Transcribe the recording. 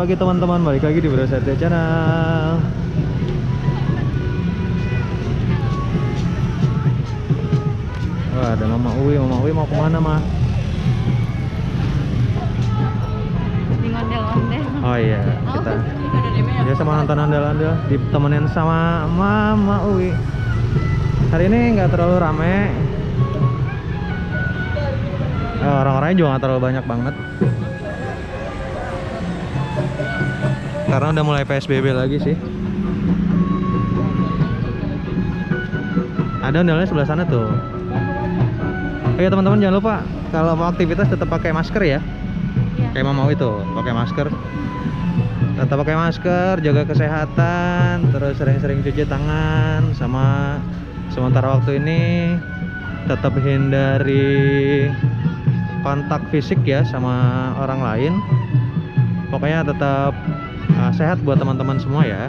pagi teman-teman, balik lagi di Bro Satya Channel. Wah, ada Mama Uwi mau kemana mah? Di ondel-ondel. Oh iya, kita ya sama nonton ondel-ondel, ditemenin sama Mama Uwi. Hari ini nggak terlalu rame. Orang-orangnya juga nggak terlalu banyak banget. Karena udah mulai PSBB lagi sih. Ada ondelnya sebelah sana tuh. Oke teman-teman, jangan lupa kalau mau aktivitas tetap pakai masker ya. Kayak mau itu, pakai masker. Tetap pakai masker, jaga kesehatan, terus sering-sering cuci tangan, sama sementara waktu ini tetap hindari kontak fisik ya sama orang lain. Pokoknya tetap sehat buat teman-teman semua ya.